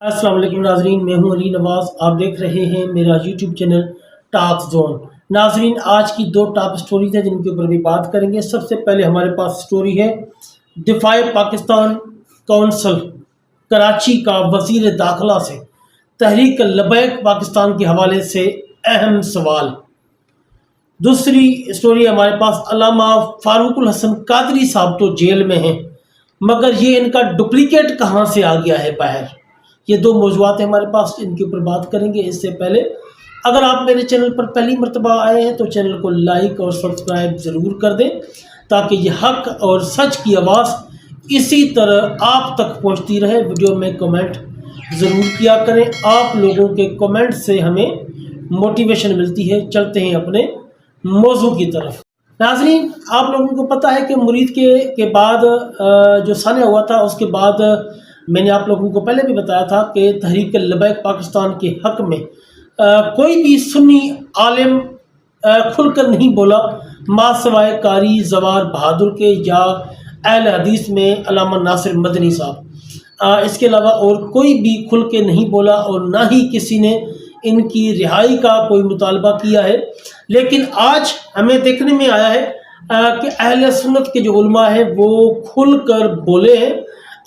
अस्सलाम वालेकुम नाजरीन, मैं हूं अली नवाज। आप देख रहे हैं मेरा यूट्यूब चैनल टॉक जोन। नाजरीन, आज की दो टॉप स्टोरीज हैं जिनके ऊपर भी बात करेंगे। सबसे पहले हमारे पास स्टोरी है दिफाए पाकिस्तान कौंसल कराची का वजीर दाखिला से तहरीक लबैक पाकिस्तान के हवाले से अहम सवाल। दूसरी स्टोरी हमारे पास अल्लामा फारूकुल हसन कादरी साहब तो जेल में हैं, मगर ये इनका डुप्लीकेट कहाँ से आ गया है बाहर। ये दो मौजूआत हैं हमारे पास, इनके ऊपर बात करेंगे। इससे पहले अगर आप मेरे चैनल पर पहली मरतबा आए हैं तो चैनल को लाइक और सब्सक्राइब ज़रूर कर दें, ताकि ये हक और सच की आवाज़ इसी तरह आप तक पहुंचती रहे। वीडियो में कमेंट ज़रूर किया करें, आप लोगों के कमेंट से हमें मोटिवेशन मिलती है। चलते हैं अपने मौजू की तरफ। नाज़रीन, आप लोगों को पता है कि मुरीद के बाद जो सान्या हुआ था, उसके बाद मैंने आप लोगों को पहले भी बताया था कि तहरीक लबैक पाकिस्तान के हक़ में कोई भी सुन्नी आलिम खुलकर नहीं बोला, मा सवाए कारी जवार बहादुर के या अहले हदीस में अल्लामा नासिर मदनी साहब। इसके अलावा और कोई भी खुल के नहीं बोला और ना ही किसी ने इनकी रिहाई का कोई मुतालबा किया है। लेकिन आज हमें देखने में आया है कि अहले सुन्नत के जो उलमा हैं वो खुल कर बोले हैं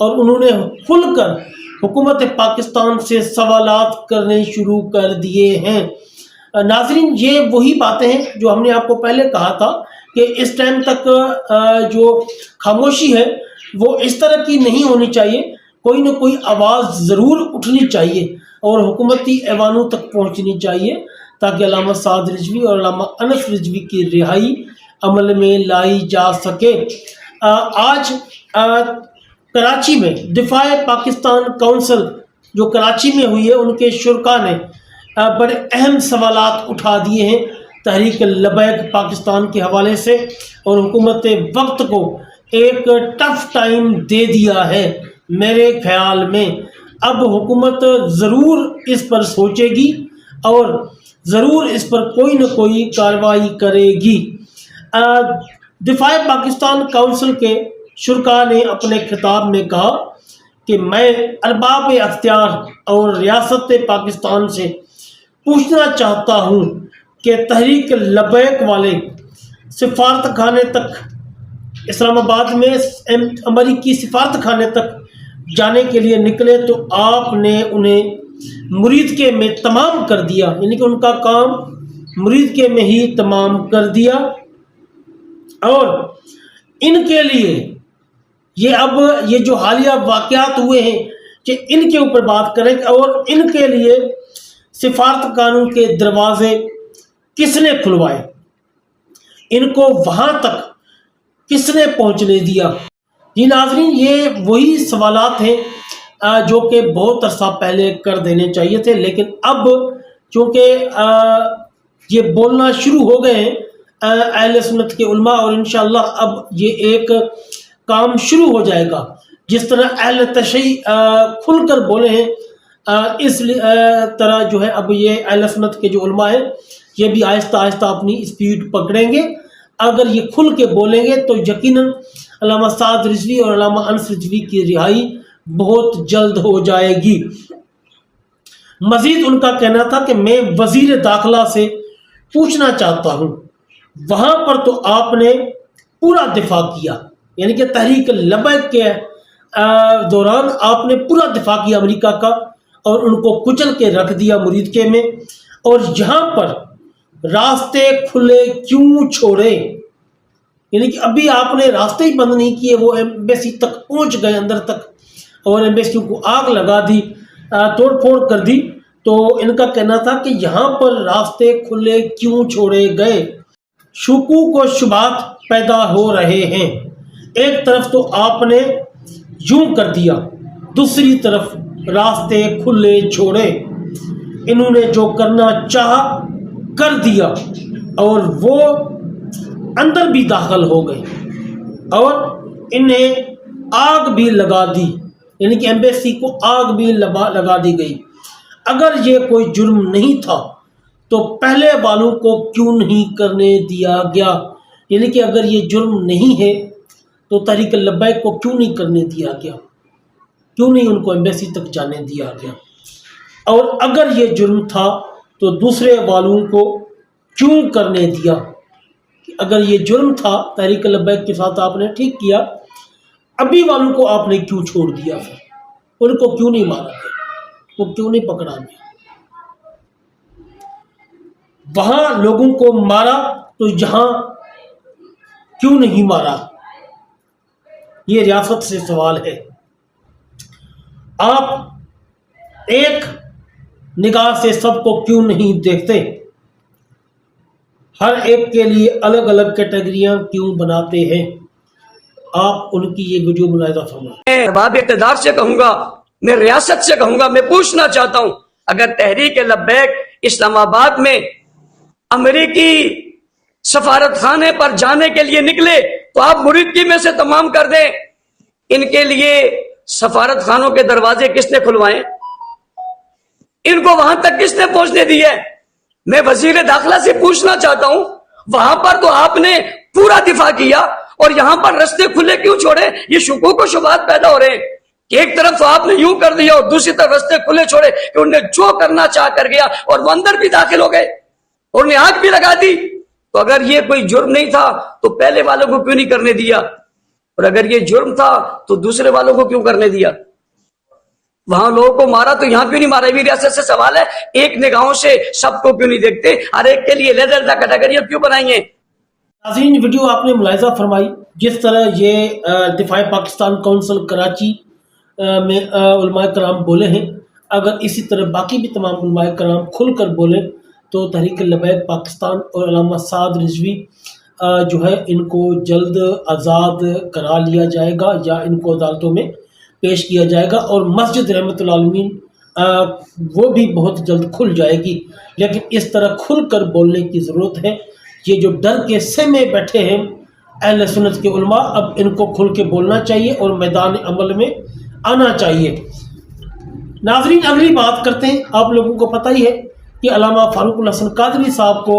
और उन्होंने खुलकर हुकूमत पाकिस्तान से सवालात करने शुरू कर दिए हैं। नाजरीन, ये वही बातें हैं जो हमने आपको पहले कहा था कि इस टाइम तक जो खामोशी है वो इस तरह की नहीं होनी चाहिए। कोई ना कोई आवाज़ ज़रूर उठनी चाहिए और हुकूमती ऐवानों तक पहुंचनी चाहिए, ताकि अल्लामा साद रिजवी और अल्लामा अनस रिजवी की रिहाई अमल में लाई जा सके। आज कराची में दिफाए पाकिस्तान काउंसिल जो कराची में हुई है, उनके शुरका ने बड़े अहम सवालात उठा दिए हैं तहरीक लबैक पाकिस्तान के हवाले से, और हुकूमत वक्त को एक टफ टाइम दे दिया है। मेरे ख्याल में अब हुकूमत ज़रूर इस पर सोचेगी और ज़रूर इस पर कोई न कोई कार्रवाई करेगी। दिफाए पाकिस्तान काउंसिल के शुरका ने अपने खिताब में कहा कि मैं अरबाब अख्तियार और रियासत पाकिस्तान से पूछना चाहता हूँ कि तहरीक लबैक वाले सिफारत खाने तक, इस्लामाबाद में अमरीकी सिफारत खाने तक जाने के लिए निकले तो आपने उन्हें मुरीद के में तमाम कर दिया, यानी कि उनका काम मुरीद के में ही तमाम कर दिया। और इनके लिए ये जो हालिया वाक़यात हुए हैं कि इनके ऊपर बात करें, और इनके लिए सिफारत कानून के दरवाजे किसने खुलवाए, इनको वहाँ तक किसने पहुँचने दिया। जी नाज़रीन, ये वही सवालात हैं जो कि बहुत अरसा पहले कर देने चाहिए थे, लेकिन अब चूँकि ये बोलना शुरू हो गए हैं अहले सुन्नत के उलमा, और इंशाअल्लाह अब ये एक काम शुरू हो जाएगा। जिस तरह अहले तशय्युअ खुलकर बोले हैं, इस तरह जो है अब ये अहले सुन्नत के जो उलमा हैं ये भी आहिस्ता आहिस्ता अपनी स्पीड पकड़ेंगे। अगर ये खुल के बोलेंगे तो यकीनन अल्लामा साद रिजवी और अल्लामा अनस रिजवी की रिहाई बहुत जल्द हो जाएगी। मजीद उनका कहना था कि मैं वजीर दाखिला से पूछना चाहता हूँ, वहाँ पर तो आपने पूरा दिफा किया, यानी कि तहरीक लबैक के दौरान आपने पूरा दिफा किया अमेरिका का और उनको कुचल के रख दिया मुरीद के में, और यहाँ पर रास्ते खुले क्यों छोड़े, यानी कि अभी आपने रास्ते ही बंद नहीं किए, वो एम्बेसी तक पहुँच गए अंदर तक और एम्बेसी को आग लगा दी, तोड़ फोड़ कर दी। तो इनका कहना था कि यहाँ पर रास्ते खुले क्यों छोड़े गए। शुकूक व शुबात पैदा हो रहे हैं। एक तरफ तो आपने यूं कर दिया, दूसरी तरफ रास्ते खुले छोड़े। इन्होंने जो करना चाहा कर दिया और वो अंदर भी दाखिल हो गए और इन्हें आग भी लगा दी, यानी कि एम्बेसी को आग भी लगा दी गई। अगर ये कोई जुर्म नहीं था तो पहले वालों को क्यों नहीं करने दिया गया, यानी कि अगर ये जुर्म नहीं है तो तहरीक लबैक को क्यों नहीं करने दिया गया। क्यों नहीं उनको एम्बेसी तक जाने दिया गया, और अगर ये जुर्म था तो दूसरे वालों को क्यों करने दिया। अगर ये जुर्म था तहरीक लब्बैक के साथ आपने ठीक किया, अभी वालों को आपने क्यों छोड़ दिया, फिर उनको क्यों नहीं मारा गया, वो क्यों नहीं पकड़ा गया। वहां लोगों को मारा तो यहाँ क्यों नहीं मारा, ये रियासत से सवाल है। आप एक निगाह से सबको क्यों नहीं देखते, हर एक के लिए अलग अलग कैटेगरियां क्यों बनाते हैं। आप उनकी ये वीडियो मुलाहिजा फरमाएं। मैं अरबाब इक़्तिदार से कहूंगा, मैं रियासत से कहूंगा, मैं पूछना चाहता हूं, अगर तहरीक लब्बैक इस्लामाबाद में अमेरिकी सफारत खाने पर जाने के लिए निकले तो आप मुरीदगी में से तमाम कर दें। इनके लिए सफारत खानों के दरवाजे किसने खुलवाए, इनको वहां तक किसने पहुंचने दिया है। मैं वजीर दाखिला से पूछना चाहता हूं, वहां पर तो आपने पूरा दिफा किया और यहां पर रास्ते खुले क्यों छोड़े। ये शुकूक व शुबहात पैदा हो रहे हैं कि एक तरफ तो आपने यूं कर दिया और दूसरी तरफ रास्ते खुले छोड़े कि उन्हें जो करना चाह कर गया और वो अंदर भी दाखिल हो गए और उन्हें आग भी लगा दी। तो अगर ये कोई जुर्म नहीं था तो पहले वालों को क्यों नहीं करने दिया, और अगर ये जुर्म था तो दूसरे वालों को क्यों करने दिया। वहां लोगों को मारा तो यहां क्यों नहीं मारा। ये भी रियासत से सवाल है, एक निगाहों से सबको क्यों नहीं देखते, हर एक के लिए अलग-अलग कैटेगरियां क्यों बनाई है। नाज़रीन, वीडियो आपने मुलाहिजा फरमाई, जिस तरह ये दिफाए पाकिस्तान काउंसिल कराची में उलमाए कराम बोले हैं, अगर इसी तरह बाकी भी तमाम उलमाए कराम खुल कर बोले तो तहरीक लब्बैक पाकिस्तान और अल्लामा साद रिजवी जो है इनको जल्द आज़ाद करा लिया जाएगा या इनको अदालतों में पेश किया जाएगा और मस्जिद रहमतुल आलमीन वो भी बहुत जल्द खुल जाएगी। लेकिन इस तरह खुल कर बोलने की ज़रूरत है। ये जो डर के सहमे बैठे हैं अहले सुन्नत के उलमा, अब इनको खुल के बोलना चाहिए और मैदान अमल में आना चाहिए। नाज़रीन, अगली बात करते हैं। आप लोगों को पता ही है कि अल्लामा फारूक हसन कादरी साहब को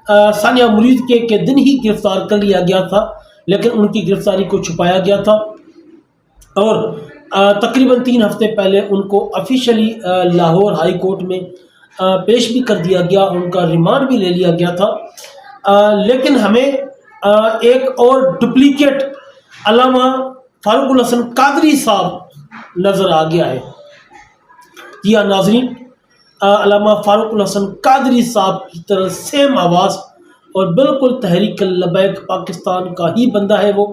सानिया मुरीद के दिन ही गिरफ्तार कर लिया गया था, लेकिन उनकी गिरफ्तारी को छुपाया गया था और तकरीबन 3 हफ्ते पहले उनको ऑफिशियली लाहौर हाई कोर्ट में पेश भी कर दिया गया, उनका रिमांड भी ले लिया गया था। लेकिन हमें एक और डुप्लीकेट अल्लामा फारूक हसन कादरी साहब नज़र आ गया है। जी हाँ नाज़रीन, अल्लामा फारूक हसन कादरी साहब की तरह सेम आवाज़ और बिल्कुल तहरीक लब्बैक पाकिस्तान का ही बंदा है वो,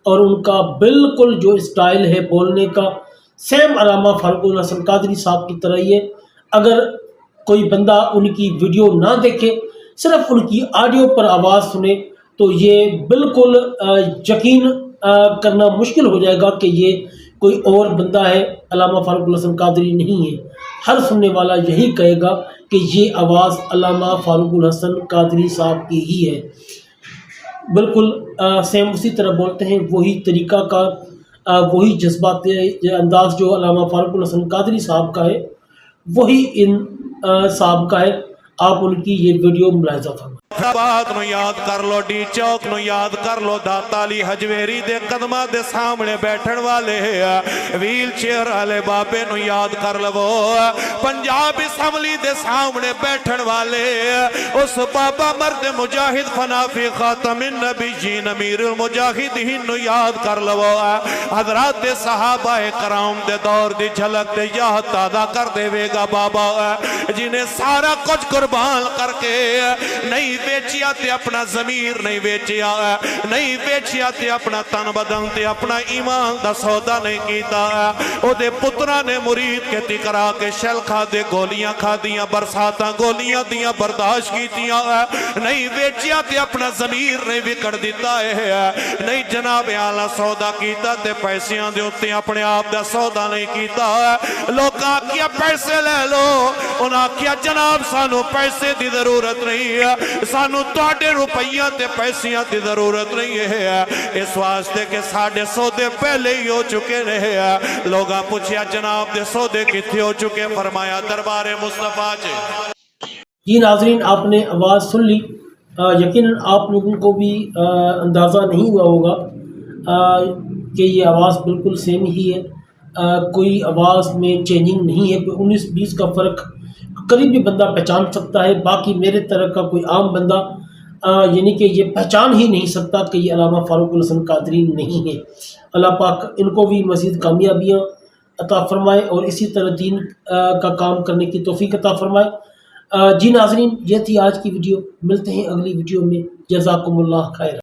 और उनका बिल्कुल जो स्टाइल है बोलने का सेम अल्लामा फारूक हसन कादरी साहब की तरह ही है। अगर कोई बंदा उनकी वीडियो ना देखे, सिर्फ उनकी ऑडियो पर आवाज़ सुने, तो ये बिल्कुल यकीन करना मुश्किल हो जाएगा कि ये कोई और बंदा है, अल्लामा फारूक हसन कादरी नहीं है। हर सुनने वाला यही कहेगा कि ये आवाज़ अल्लामा फारूक हसन कादरी साहब की ही है। बिल्कुल सेम उसी तरह बोलते हैं, वही तरीका का वही जज्बाती अंदाज़ जो अल्लामा फारूक हसन कादरी साहब का है वही इन साहब का है। आप उनकी ये वीडियो मुलाहिजा फरमाएं। बात नु याद कर लो, डी चौक नु याद कर लो, दाता अली हजवेरी दे कदमां दे सामने बैठन वाले व्हील चेयर वाले बाबे नु याद कर लवो, पंजाब असम्बली दे सामने बैठन वाले उस बाबा मर्द मुजाहिद फनाफी खातमिन नबीयीन अमीरुल मुजाहिदीन नु याद कर लवो। हजरात दे सहाबा कराम दे दौर दी झलक ते याद ताज़ा कर देवेगा बाबा, जिन्हें सारा कुछ कुर्बान करके नहीं बेचिया ते अपना जमीर नहीं बेचिया, नहीं बेचिया ते अपना तन बदन ते अपना ईमान दा सौदा नहीं कीता। ओदे पुत्रा ने मुरीद के तिकरा के शल खादे, गोलियां खादियां, बरसातां गोलियां दियां बर्दाश्त कीतियां, नहीं बेचिया ते अपना जमीर नहीं विकड़ दिता है, नहीं जनाब आला सौदा कीता ते पैसियां दे उत्ते अपने आप दा सौदा नहीं कीता। लोग आखिया पैसे ले लो, उन्हें आखिया जनाब सानू पैसे दी जरूरत नहीं है, सानू तुहाडे रुपइया ते पैसियां दी जरूरत नहीं है, इस वास्ते के साडे सौदे पहले ही हो चुके ने। लोग पूछया जनाब दे सौदे किथे हो चुके, फरमाया दरबारे मुस्तफा च। जी नाज़रीन, आपने आवाज़ सुन ली। यकीनन आप लोगों को भी अंदाज़ा नहीं हुआ होगा कि ये आवाज़ बिल्कुल सेम ही है। کوئی آواز میں چینجنگ نہیں ہے، کوئی 19-20 کا فرق قریب بھی بندہ پہچان سکتا ہے، باقی میرے طرح کا کوئی عام بندہ یعنی کہ یہ پہچان ہی نہیں سکتا کہ یہ علامہ فاروق الحسن قادری نہیں ہے۔ اللہ پاک ان کو بھی مزید کامیابیاں عطا فرمائے اور اسی طرح دین کا کام کرنے کی توفیق عطا فرمائے۔ جی ناظرین، یہ تھی آج کی ویڈیو، ملتے ہیں اگلی ویڈیو میں، جزاکم اللہ خیر۔